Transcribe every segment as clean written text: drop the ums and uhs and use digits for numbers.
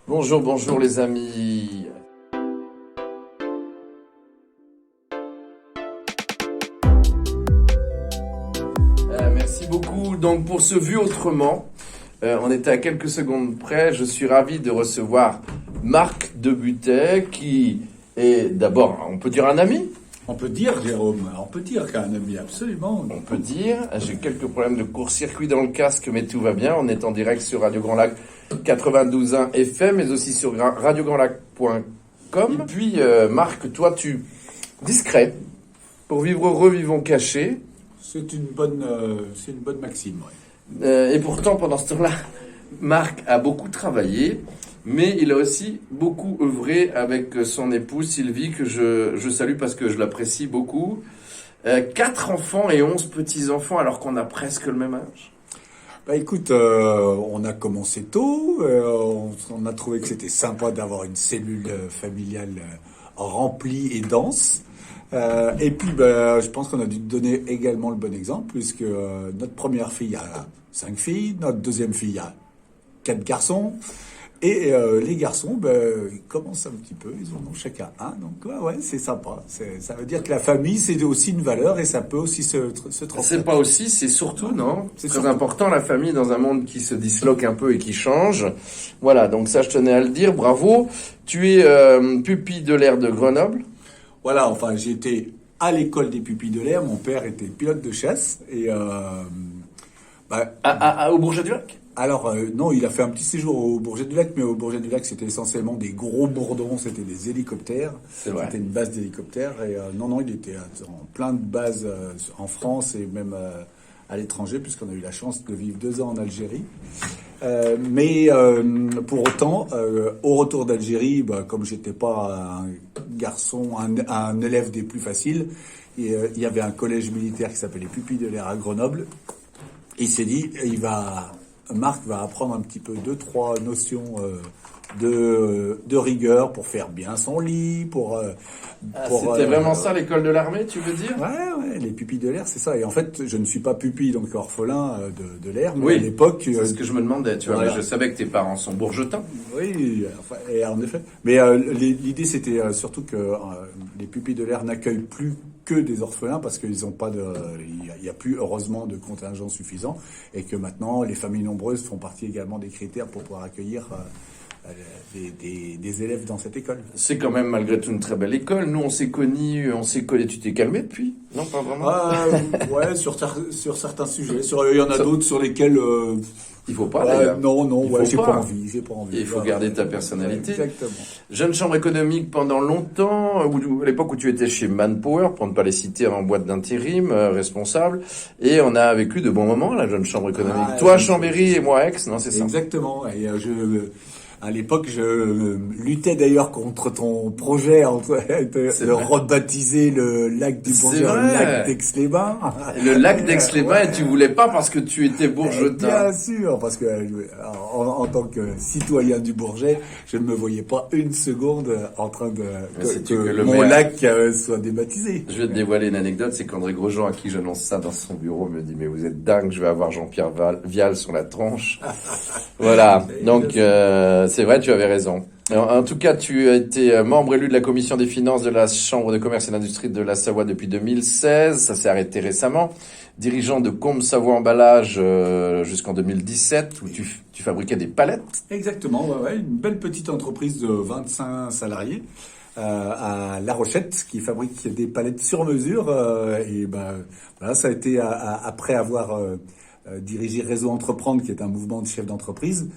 Bonjour, bonjour les amis. Merci beaucoup. Donc pour ce Vu Autrement, on était à quelques secondes près. Je suis ravi de recevoir Marc Debutet, qui est d'abord, on peut dire un ami. On peut dire, Jérôme, on peut dire qu'un ami, absolument. On peut dire. J'ai quelques problèmes de court-circuit dans le casque, mais tout va bien. On est en direct sur Radio Grand Lac 92.1 FM, mais aussi sur radiograndlac.com. Et puis, Marc, toi, discret, pour vivre heureux, vivons cachés. C'est une bonne maxime, oui. Et pourtant, pendant ce temps-là, Marc a beaucoup travaillé, mais il a aussi beaucoup œuvré avec son épouse Sylvie, que je salue parce que je l'apprécie beaucoup. 4 enfants et 11 petits-enfants, alors qu'on a presque le même âge. Bah écoute, on a commencé tôt, on a trouvé que c'était sympa d'avoir une cellule familiale remplie et dense. Et puis, bah, je pense qu'on a dû donner également le bon exemple, puisque notre première fille a 5 filles, notre deuxième fille a 4 garçons. Et les garçons, ils commencent un petit peu, ils en ont chacun un, donc ouais, c'est sympa. Ça veut dire que la famille, c'est aussi une valeur et ça peut aussi se transmettre. C'est pas aussi, c'est surtout, non? C'est très surtout important, la famille, dans un monde qui se disloque un peu et qui change. Voilà, donc ça, je tenais à le dire, bravo. Tu es pupille de l'air de Grenoble. Voilà, enfin, j'étais à l'école des pupilles de l'air, mon père était pilote de chasse, et Au Bourget-du-Lac? alors, non, il a fait un petit séjour au Bourget-du-Lac, mais au Bourget-du-Lac, c'était essentiellement des gros bourdons, c'était des hélicoptères. C'est vrai. C'était une base d'hélicoptères. Et non, il était en plein de bases en France et même à l'étranger, puisqu'on a eu la chance de vivre 2 ans en Algérie. Mais pour autant, au retour d'Algérie, comme j'étais pas un garçon, un élève des plus faciles, il y avait un collège militaire qui s'appelait les Pupilles de l'air à Grenoble. Et il s'est dit, Marc va apprendre un petit peu 2-3 notions de rigueur pour faire bien son lit, C'était vraiment ça, l'école de l'armée, tu veux dire? Ouais, les pupilles de l'air, c'est ça. Et en fait, je ne suis pas pupille, donc orphelin de l'air, mais Oui, à l'époque... c'est ce que je me demandais, tu vois, voilà. mais je savais que tes parents sont bourgetins. Oui, enfin, et en effet. Mais l'idée, c'était surtout que les pupilles de l'air n'accueillent plus que des orphelins parce qu'ils ont pas il y a plus heureusement de contingent suffisant et que maintenant les familles nombreuses font partie également des critères pour pouvoir accueillir des élèves dans cette école. C'est quand même malgré tout une très belle école. Nous, on s'est connus, tu t'es calmé depuis? Non, pas vraiment. Ouais, sur certains sujets. Il y en a d'autres sur lesquels... Il faut pas, d'ailleurs. Non, Il faut j'ai pas. pas envie. Il faut garder ta personnalité. Exactement. Jeune chambre économique pendant longtemps, à l'époque où tu étais chez Manpower, pour ne pas les citer, en boîte d'intérim, responsable. Et on a vécu de bons moments, la jeune chambre économique. Toi, Chambéry et moi, Aix, non, c'est ça? Exactement. Et à l'époque, je luttais d'ailleurs contre ton projet de rebaptiser le lac du Bourget en lac d'Aix-les-Bains. Le lac d'Aix-les-Bains, et tu voulais pas parce que tu étais bourgetin. Bien sûr, parce que en tant que citoyen du Bourget, je ne me voyais pas une seconde en train que mon lac soit débaptisé. Je vais te dévoiler une anecdote, c'est qu'André Grosjean, à qui j'annonce ça dans son bureau, me dit « Mais vous êtes dingue, je vais avoir Jean-Pierre Vial sur la tronche. » Voilà, donc c'est vrai, tu avais raison. En tout cas, tu as été membre élu de la commission des finances de la Chambre de commerce et d'industrie de la Savoie depuis 2016. Ça s'est arrêté récemment. Dirigeant de Combe Savoie Emballage jusqu'en 2017, où tu fabriquais des palettes. Exactement, ouais, une belle petite entreprise de 25 salariés à La Rochette qui fabrique des palettes sur mesure. Et voilà, ça a été après avoir dirigé Réseau Entreprendre, qui est un mouvement de chefs d'entreprise,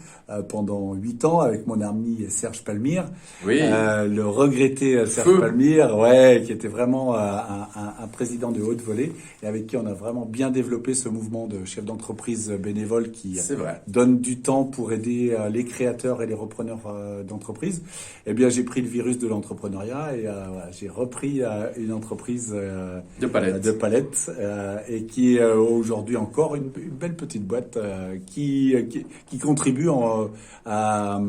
pendant 8 ans avec mon ami Serge Palmire. Oui. Le regretté Serge Palmire, ouais, qui était vraiment un président de haute volée et avec qui on a vraiment bien développé ce mouvement de chefs d'entreprise bénévoles qui donne du temps pour aider les créateurs et les repreneurs d'entreprise. Eh bien, j'ai pris le virus de l'entrepreneuriat et voilà, j'ai repris une entreprise de palettes et qui est aujourd'hui encore une belle petite boîte qui contribue à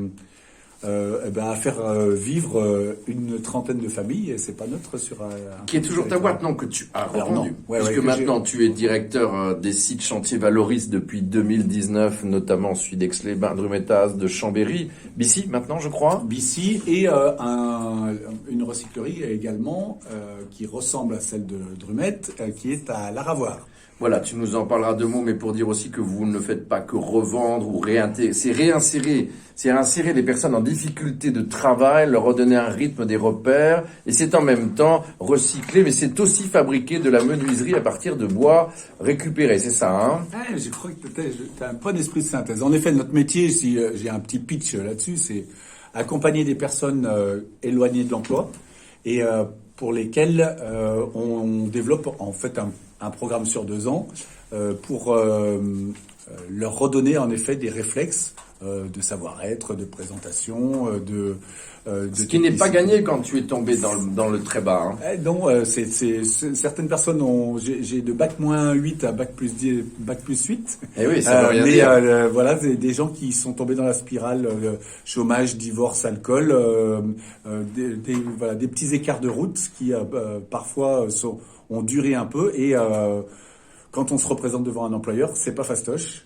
à faire vivre une trentaine de familles, et c'est pas neutre sur un Qui est toujours ta boîte, non, que tu as Alors, revendu. non. Ouais, Puisque ouais, que maintenant tu es directeur des sites chantiers Valoris depuis 2019, notamment celui d'Aix-les-Bains, Drumettaz, de Chambéry, Bissy maintenant je crois. BC et une recyclerie également qui ressemble à celle de Drumette, qui est à Laravoir. Voilà, tu nous en parleras deux mots, mais pour dire aussi que vous ne faites pas que revendre ou réintégrer, c'est réinsérer, c'est insérer les personnes en difficulté de travail, leur redonner un rythme, des repères, et c'est en même temps recycler, mais c'est aussi fabriquer de la menuiserie à partir de bois récupéré, c'est ça, hein? Ah, je crois que tu as un bon esprit de synthèse. En effet, notre métier, si j'ai un petit pitch là-dessus, c'est accompagner des personnes éloignées de l'emploi et pour lesquelles on développe en fait un programme sur 2 ans pour leur redonner en effet des réflexes de savoir-être, de présentation, de Ce qui n'est pas gagné quand tu es tombé dans le très bas. Hein. Non, certaines personnes ont. J'ai de bac-8 à bac+10, bac+8. Eh oui, ça veut rien dire. Voilà, des gens qui sont tombés dans la spirale chômage, divorce, alcool, voilà, des petits écarts de route qui parfois ont duré un peu et quand on se représente devant un employeur, c'est pas fastoche.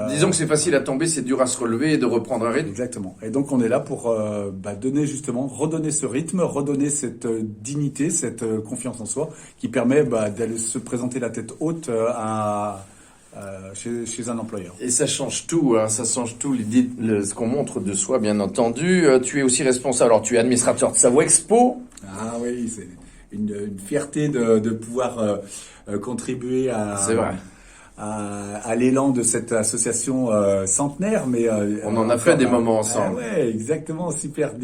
Disons que c'est facile à tomber, c'est dur à se relever et de reprendre un rythme. Exactement. Et donc on est là pour redonner ce rythme, redonner cette dignité, cette confiance en soi, qui permet d'aller se présenter la tête haute chez un employeur. Et ça change tout, hein, ça change tout, ce qu'on montre de soi, bien entendu. Tu es aussi responsable, alors tu es administrateur de Savoie Expo. Ah oui, c'est une fierté de pouvoir contribuer à l'élan de cette association centenaire, mais on en a fait des moments ensemble. Ouais, exactement, super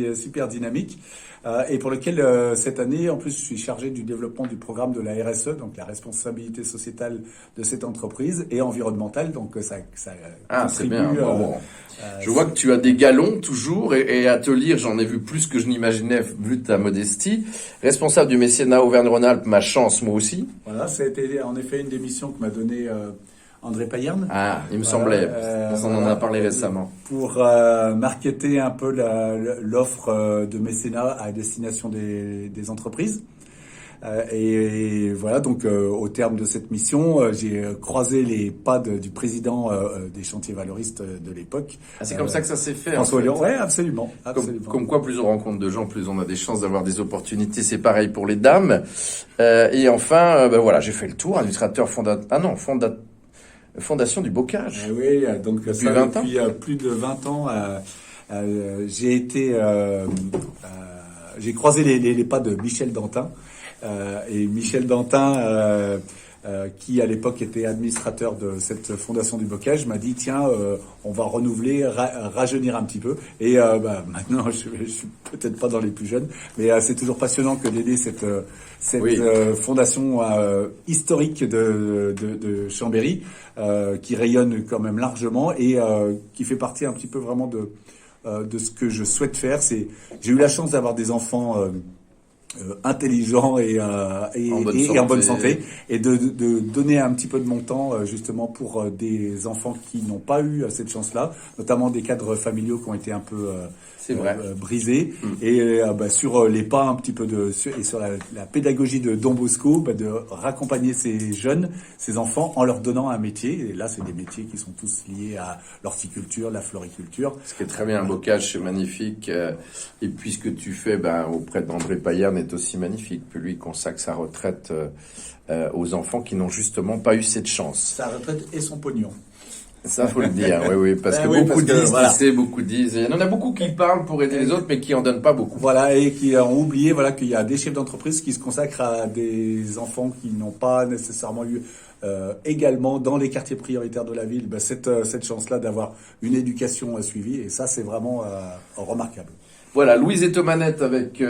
dynamique, et pour lequel cette année, en plus, je suis chargé du développement du programme de la RSE, donc la responsabilité sociétale de cette entreprise et environnementale, donc ça c'est contribue. bien. Bon. Je vois que tu as des galons toujours et à te lire, j'en ai vu plus que je n'imaginais vu ta modestie. Responsable du mécénat Auvergne-Rhône-Alpes, ma chance, moi aussi. Voilà, ça a été en effet une des missions que m'a donné André Payerne. Ah, il me semblait. On en a parlé récemment. Pour marketer un peu l'offre de mécénat à destination des entreprises. Et voilà, donc au terme de cette mission, j'ai croisé les pas du président des chantiers valoristes de l'époque. Ah, c'est comme ça que ça s'est fait. François en fait. Hollande. Ouais, absolument. Comme quoi, plus on rencontre de gens, plus on a des chances d'avoir des opportunités. C'est pareil pour les dames. Et enfin, voilà, j'ai fait le tour. Administrateur Fondation du Bocage. Oui, donc depuis 20 ans. Depuis plus de 20 ans, j'ai croisé les pas de Michel Dantin. Et Michel Dantin, qui à l'époque était administrateur de cette fondation du Bocage, m'a dit tiens, on va renouveler, rajeunir un petit peu. Et maintenant, je suis peut-être pas dans les plus jeunes, mais c'est toujours passionnant que d'aider cette fondation historique de Chambéry, qui rayonne quand même largement et qui fait partie un petit peu vraiment de ce que je souhaite faire. J'ai eu la chance d'avoir des enfants intelligent et en bonne santé, et de donner un petit peu de mon temps justement pour des enfants qui n'ont pas eu cette chance-là, notamment des cadres familiaux qui ont été un peu brisés, et sur les pas un petit peu et sur la pédagogie de Don Bosco, de raccompagner ces enfants en leur donnant un métier. Et là, c'est des métiers qui sont tous liés à l'horticulture, la floriculture. Ce qui est très bien, un Bocage, c'est magnifique. Et puis ce que tu fais auprès d'André Payerne est aussi magnifique. Puis lui consacre sa retraite aux enfants qui n'ont justement pas eu cette chance. Sa retraite et son pognon. Ça, faut le dire, oui, parce que beaucoup disent, il y en a beaucoup qui parlent pour aider les autres, mais qui en donnent pas beaucoup. Voilà, et qui ont oublié, qu'il y a des chefs d'entreprise qui se consacrent à des enfants qui n'ont pas nécessairement eu également dans les quartiers prioritaires de la ville, cette chance-là d'avoir une éducation suivie, et ça, c'est vraiment remarquable. Voilà, Louise est aux manettes avec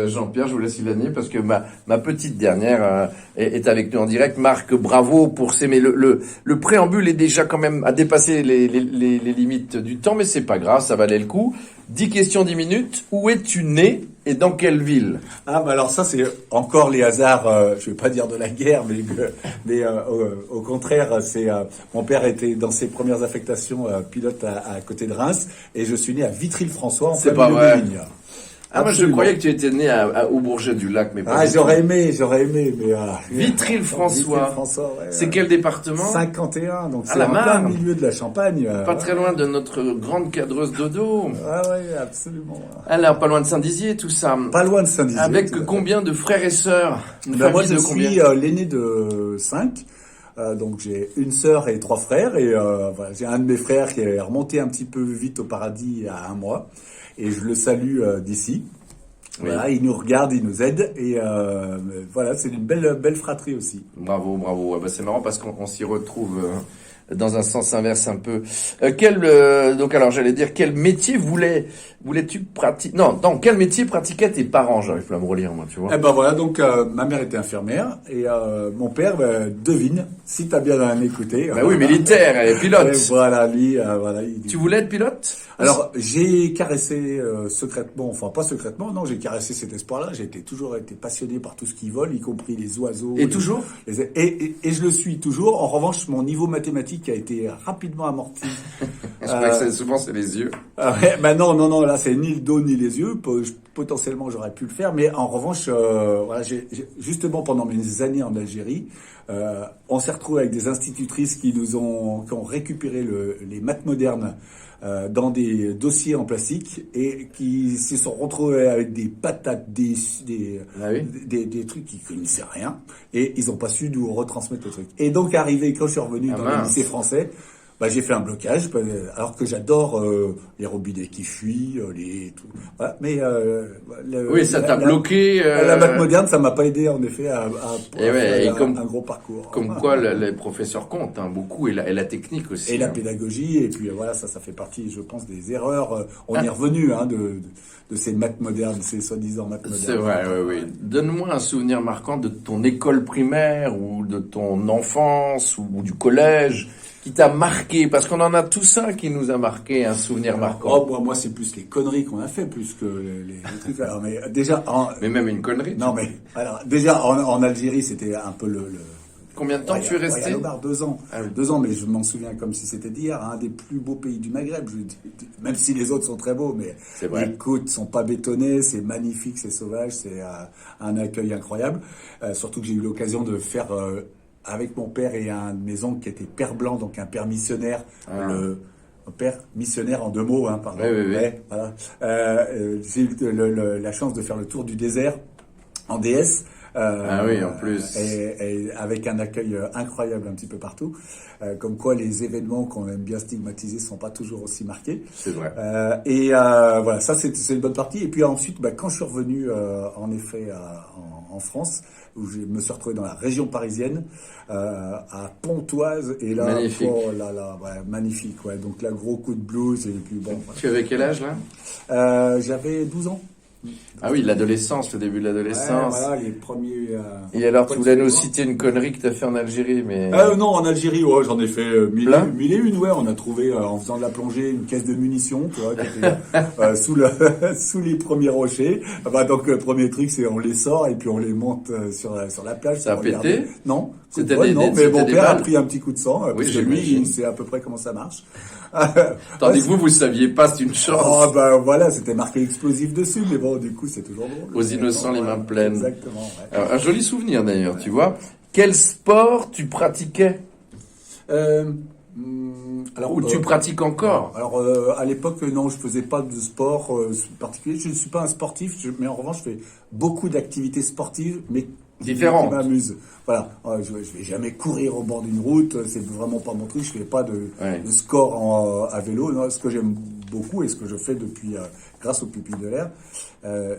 Jean-Pierre, je vous laisse Ilani, parce que ma petite dernière est avec nous en direct. Marc, bravo pour mais le préambule est déjà quand même à dépasser les limites du temps, mais c'est pas grave, ça valait le coup. 10 questions, 10 minutes. Où es-tu né et dans quelle ville? Ah, bah alors ça, c'est encore les hasards, je vais pas dire de la guerre, mais au contraire, mon père était dans ses premières affectations pilote à côté de Reims, et je suis né à Vitry-le-François, en C'est plein pas milieu vrai. des vignes. Ah, moi je Absolument. croyais que tu étais né au Bourget-du-Lac, mais pas Ah, du tout. j'aurais aimé, mais... Vitry-le-François. Vitry-le-François, ouais. C'est quel département? 51, donc Ah, c'est la en plein Marne. milieu de la Champagne. Pas très loin de notre grande cadreuse dodo. Ah ouais, absolument. Alors, pas loin de Saint-Dizier, tout ça. Pas loin de Saint-Dizier. Avec tout à fait. combien de frères et sœurs? Une Ben moi, famille je de combien? suis l'aîné de 5. Donc j'ai une sœur et 3 frères. Et voilà, j'ai un de mes frères qui est remonté un petit peu vite au paradis il y a 1 mois. Et je le salue d'ici. Voilà, Oui. il nous regarde, il nous aide. Et voilà, c'est une belle fratrie aussi. Bravo, bravo. Ouais, bah, c'est marrant parce qu'on s'y retrouve dans un sens inverse un peu. Donc alors j'allais dire, quel métier voulais-tu pratiquer? Non, quel métier pratiquaient tes parents? J'arrive pas à me relire, moi, tu vois. Eh ben voilà, donc ma mère était infirmière. Et mon père, devine, si t'as bien écouté. Bah oui, militaire et pilote. Et voilà, lui, voilà. Tu voulais être pilote? Alors, j'ai caressé secrètement, enfin pas secrètement, non, j'ai caressé cet espoir-là. J'ai toujours été passionné par tout ce qui vole, y compris les oiseaux. Et toujours? Et je le suis toujours. En revanche, mon niveau mathématique a été rapidement amorti. Je crois que souvent c'est les yeux. Ouais, bah non, là c'est ni le dos ni les yeux. Potentiellement j'aurais pu le faire, mais en revanche, voilà, justement pendant mes années en Algérie, on s'est retrouvé avec des institutrices qui ont récupéré les maths modernes dans des dossiers en plastique et qui se sont retrouvés avec des patates, Ah oui. des trucs qu'ils connaissaient rien, et ils ont pas su nous retransmettre le truc. Et donc arrivé quand je suis revenu dans le lycée français, bah, j'ai fait un blocage, alors que j'adore les robinets qui fuient, voilà. Mais oui, ça t'a bloqué. La maths moderne, ça m'a pas aidé en effet à et faire un gros parcours. Comme quoi, les professeurs comptent beaucoup, et la technique aussi. Et la pédagogie, et puis voilà, ça fait partie, je pense, des erreurs. On est revenu de ces maths modernes, ces soi-disant maths modernes. C'est vrai, oui. Donne-moi un souvenir marquant de ton école primaire ou de ton enfance ou du collège qui t'a marqué, parce qu'on en a tous un qui nous a marqué, un souvenir marquant. Oh, moi, c'est plus les conneries qu'on a fait, plus que les trucs. Alors, mais déjà, mais même une connerie. Non, mais alors déjà en Algérie, c'était un peu Combien de temps tu es resté? 2 ans. Ah oui. 2 ans, mais je m'en souviens comme si c'était d'hier. Un des plus beaux pays du Maghreb. Même si les autres sont très beaux, mais les côtes sont pas bétonnées, c'est magnifique, c'est sauvage, c'est un accueil incroyable. Surtout que j'ai eu l'occasion de faire avec mon père et un de mes oncles qui était père blanc, donc un père missionnaire. Un père missionnaire en 2 mots, hein, pardon. Oui. Ouais, voilà. J'ai eu la chance de faire le tour du désert en DS. Oui, en plus. Et avec un accueil incroyable un petit peu partout. Comme quoi les événements qu'on aime bien stigmatiser sont pas toujours aussi marqués. C'est vrai. Voilà, ça c'est une bonne partie. Et puis ensuite, quand je suis revenu en effet en France, où je me suis retrouvé dans la région parisienne, à Pontoise, et là, magnifique. Oh là là, ouais, magnifique, ouais. Donc là, gros coup de blues, et puis bon. Tu avais quel âge là? J'avais 12 ans. Ah oui, l'adolescence, le début de l'adolescence. Ouais, voilà, les premiers. Et alors, tu voulais nous citer une connerie que t'as fait en Algérie, mais. Non, en Algérie, ouais, j'en ai fait mille et une, ouais. On a trouvé, en faisant de la plongée, une caisse de munitions, tu vois, qui était sous les premiers rochers. Donc, le premier truc, c'est on les sort et puis on les monte sur la plage. Ça a pété? Non. C'était non, mais mon père a pris un petit coup de sang, oui, parce que lui, il sait à peu près comment ça marche. Tandis que vous saviez pas, c'est une chance. Oh, voilà, c'était marqué explosif dessus, mais bon, du coup, c'est toujours drôle. Aux innocents, les mains pleines. Exactement, ouais. Alors, un joli souvenir d'ailleurs, tu vois. Quel sport tu pratiquais? Ou tu pratiques encore? Alors, à l'époque, non, je faisais pas de sport particulier. Je ne suis pas un sportif, mais en revanche, je fais beaucoup d'activités sportives, mais différentes. Qui m'amusent. Voilà, je vais jamais courir au bord d'une route, c'est vraiment pas mon truc. Je fais pas de score à vélo. Non, ce que j'aime beaucoup et ce que je fais depuis grâce aux pupilles de l'air.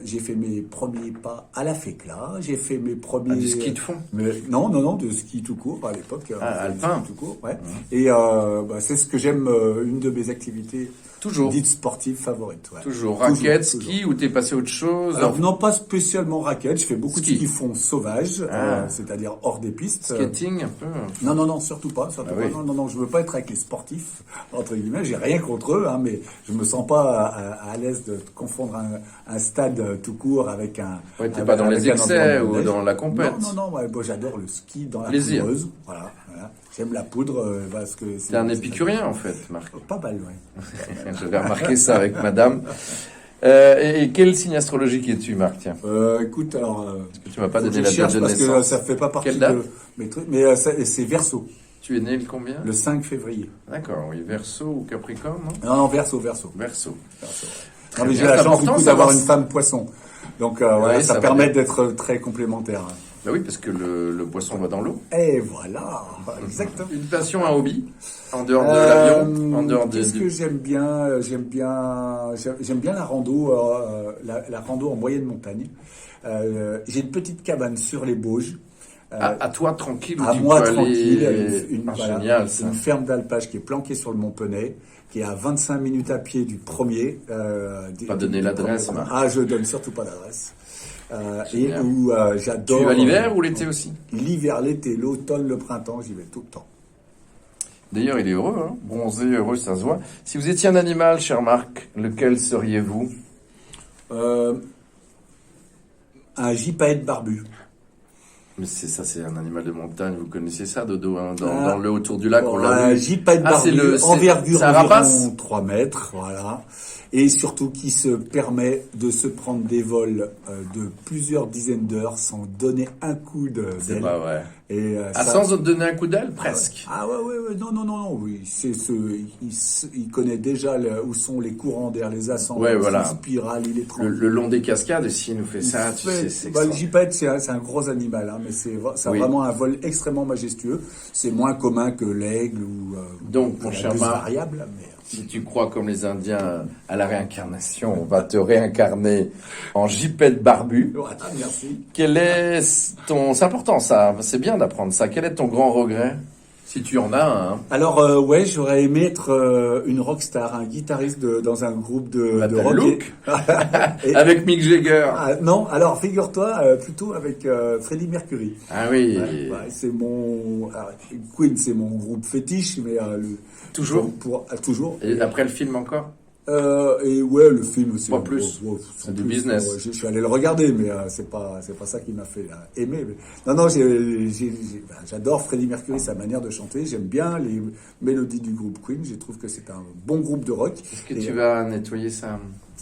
J'ai fait mes premiers pas à la FECLA, j'ai fait mes premiers... Du ski de fond? Non, de ski tout court à l'époque. Alpin. Tout court, ouais. Et c'est ce que j'aime, une de mes activités Toujours. dites sportives favorites. Ouais. Toujours. Raquette, ski, ou t'es passé à autre chose? Alors non, pas spécialement raquette, je fais beaucoup Ski. de ski fond sauvage, c'est-à-dire hors des pistes. Skating, un peu. Non, surtout pas. Oui. Non, je veux pas être avec les sportifs, entre guillemets, j'ai rien contre eux, hein, mais je me sens pas à l'aise de confondre un stade tout court avec un... Ouais, t'es pas dans les excès ou dans la compète. Non, ouais, bon, j'adore le ski dans la Plaisir. poudreuse, voilà. J'aime la poudre, parce que... T'es un épicurien, en fait, Marc. Pas mal, ouais. J'avais remarqué ça avec madame. Et quel signe astrologique es-tu, Marc? Tiens. Écoute, alors... Parce que tu m'as pas faut que donné je la date cherche de parce que naissance. ça fait pas partie Quelle date? de mes trucs, mais c'est Verseau, Tu es né le combien? le 5 février. D'accord, oui. Verseau ou Capricorne, non? Non, Verseau. Verseau. Non, mais bien, j'ai la c'est chance important du coup de d'avoir savoir une femme poisson. Donc voilà, ça ça va permet bien. d'être très complémentaire. Bah oui, parce que le poisson va dans l'eau. Et voilà, exactement. Une passion, un hobby, en dehors de l'avion, en dehors de... Qu'est-ce que j'aime bien? J'aime bien la rando, la rando en moyenne montagne. J'ai une petite cabane sur les Bauges. À toi, tranquille, où À tu moi peux tranquille, aller... voilà, génial, ça. une ferme d'alpage qui est planquée sur le Mont Penay, qui est à 25 minutes à pied du premier. Pas donner l'adresse, premier- Marc. Ah, je donne surtout pas d'adresse. Et Génial. où j'adore. Tu vas l'hiver ou l'été aussi? L'hiver, l'été, l'automne, le printemps, j'y vais tout le temps. D'ailleurs, il est heureux, hein, bronzé, heureux, ça se voit. Si vous étiez un animal, cher Marc, lequel seriez-vous? Un gypaète barbu. Mais c'est un animal de montagne, vous connaissez ça, Dodo, hein, dans le autour du lac, on Un l'a vu. gypaète c'est barbu, envergure c'est un rapace? environ 3 mètres, voilà. Et surtout qui se permet de se prendre des vols de plusieurs dizaines d'heures sans donner un coup C'est d'aile. pas vrai. Et Sans te donner un coup d'aile, presque. Ah ouais, non, oui, il connaît déjà où sont les courants d'air, les ascendants, Ouais, voilà. les spirales, il est tranquille. Le long des cascades, s'il nous fait ça, tu sais, c'est le extraordinaire. gypaète, c'est un gros animal, hein, mais c'est Oui. vraiment un vol extrêmement majestueux. C'est moins commun que l'aigle ou Donc, que mon la cher buse Marc, variable. Mais... si tu crois comme les Indiens à la réincarnation, on va te réincarner en gypaète barbu. Oh, attends, merci. Quel est c'est important ça, c'est bien d'apprendre ça. Quel est ton grand regret? Si tu en as un, hein. Alors, ouais, j'aurais aimé être une rockstar, un guitariste dans un groupe de T'as rock. le look. Et- Avec Mick Jagger. non, alors figure-toi, plutôt avec Freddie Mercury. Ah oui. Ouais, c'est mon... alors, Queen, c'est mon groupe fétiche, mais... Toujours. Toujours. Et après le film encore? Et ouais, le film aussi. Pas plus. C'est du business. Ouais, je suis allé le regarder, mais c'est pas ça qui m'a fait aimer. Mais... Non, j'adore Freddie Mercury, sa manière de chanter. J'aime bien les mélodies du groupe Queen. Je trouve que c'est un bon groupe de rock. Est-ce que tu vas nettoyer sa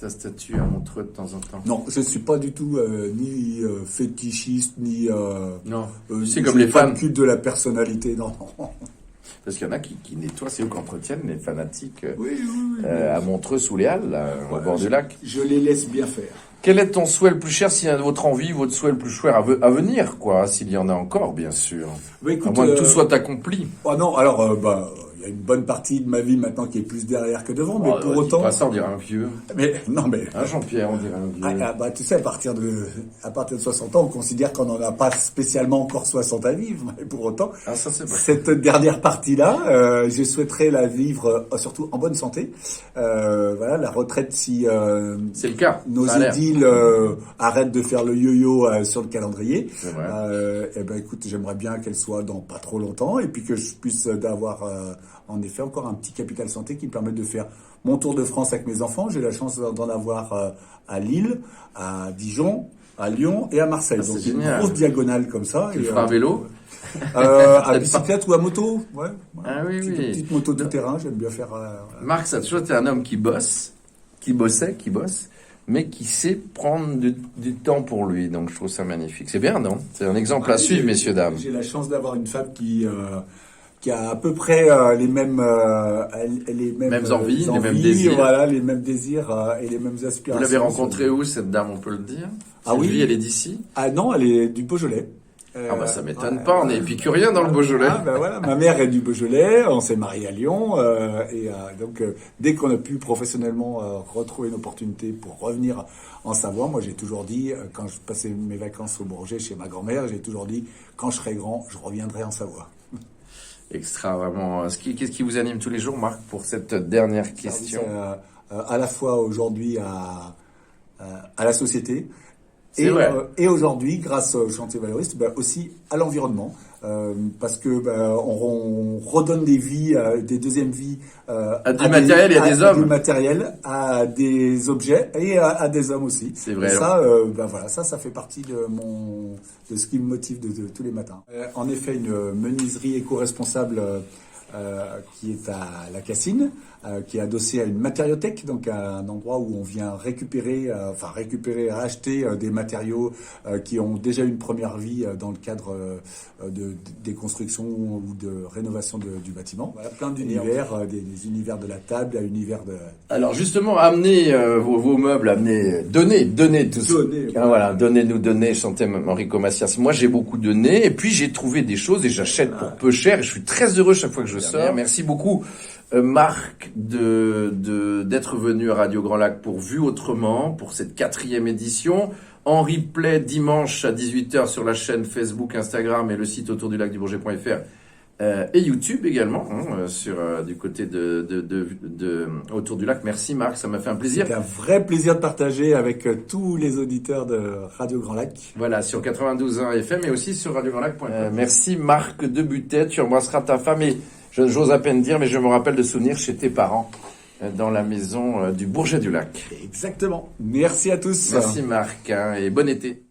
statue à Montreux de temps en temps? Non, je suis pas du tout ni fétichiste, ni... Non. C'est comme j'ai les pas fans. le culte de la personnalité, non. Parce qu'il y en a qui nettoient, c'est eux qui entretiennent les fanatiques Oui. à Montreux sous les Halles, là, au bord du lac. Je les laisse bien faire. Quel est ton souhait le plus cher, si votre envie, votre souhait le plus cher à venir, quoi, s'il y en a encore, bien sûr. Bah, À écoute, moins que tout soit accompli. Oh non, alors, il y a une bonne partie de ma vie maintenant qui est plus derrière que devant, mais pour Dis autant... pas ça, on dirait un vieux. Mais, non, mais... Hein, Jean-Pierre, on dirait un vieux. tu sais, à partir de 60 ans, on considère qu'on n'en a pas spécialement encore 60 à vivre, mais pour autant, Ah, ça, c'est vrai. cette dernière partie-là, je souhaiterais la vivre surtout en bonne santé. Voilà, la retraite, si C'est le cas. nos Ça a l'air. édiles arrêtent de faire le yo-yo sur le calendrier, C'est vrai. eh ben, écoute, j'aimerais bien qu'elle soit dans pas trop longtemps, et puis que je puisse d'avoir en effet encore un petit capital santé qui me permette de faire mon tour de France avec mes enfants. J'ai la chance d'en avoir à Lille, à Dijon, à Lyon et à Marseille. Ah, c'est Donc une génial. grosse diagonale comme ça. Tu le Et, feras à vélo? à bicyclette ou à moto. Ouais. Ah oui, oui. Petite moto tout terrain, j'aime bien faire. Marc, ça a toujours été un homme qui bosse, qui bosse, mais qui sait prendre du temps pour lui. Donc je trouve ça magnifique. C'est bien, non? C'est un exemple à suivre, messieurs, dames. J'ai la chance d'avoir une femme qui a à peu près les mêmes envies, les mêmes désirs. Voilà, les mêmes désirs et les mêmes aspirations. Vous l'avez rencontrée où, cette dame, on peut le dire? Ah oui. Sylvie, elle est d'ici? Ah non, elle est du Beaujolais. Ah bah ça m'étonne pas, on est épicurien dans le Beaujolais. Ah, voilà, ma mère est du Beaujolais, on s'est marié à Lyon, donc dès qu'on a pu professionnellement retrouver une opportunité pour revenir en Savoie, moi j'ai toujours dit, quand je passais mes vacances au Bourget chez ma grand-mère, j'ai toujours dit, quand je serai grand, je reviendrai en Savoie. Extra, vraiment. Qu'est-ce qui vous anime tous les jours, Marc, pour cette dernière question? À la fois aujourd'hui à la société, et aujourd'hui, grâce au chantier valoriste, aussi à l'environnement, parce que on redonne des vies, des deuxièmes vies à du matériel et à des hommes. Du matériel, à des objets et à des hommes aussi. C'est vrai. Et ça, voilà, ça fait partie de ce qui me motive de tous les matins. En effet, une menuiserie éco-responsable qui est à la Cassine, qui est adossée à une matériothèque, donc à un endroit où on vient récupérer, acheter des matériaux qui ont déjà une première vie dans le cadre des constructions ou de rénovation du bâtiment. Voilà, plein d'univers, des univers de la table, à univers de... Alors justement, amenez vos meubles, donnez tous. Voilà, donnez, chantez Enrico Macias. Moi, j'ai beaucoup donné, et puis j'ai trouvé des choses, et j'achète pour peu cher, et je suis très heureux chaque fois que je sors. Merci beaucoup. Marc d'être venu à Radio Grand Lac pour Vue Autrement, pour cette 4e édition, en replay dimanche à 18h sur la chaîne Facebook, Instagram et le site autourdulacdubourget.fr et YouTube également, du côté de Autour du Lac. Merci Marc, ça m'a fait un plaisir. C'était un vrai plaisir de partager avec tous les auditeurs de Radio Grand Lac. Voilà, sur 92.1 FM et aussi sur radiograndlac.fr. Merci Marc de Butet, tu embrasseras ta femme et j'ose à peine dire, mais je me rappelle de souvenirs chez tes parents dans la maison du Bourget du Lac. Exactement. Merci à tous. Merci Marc, et bon été.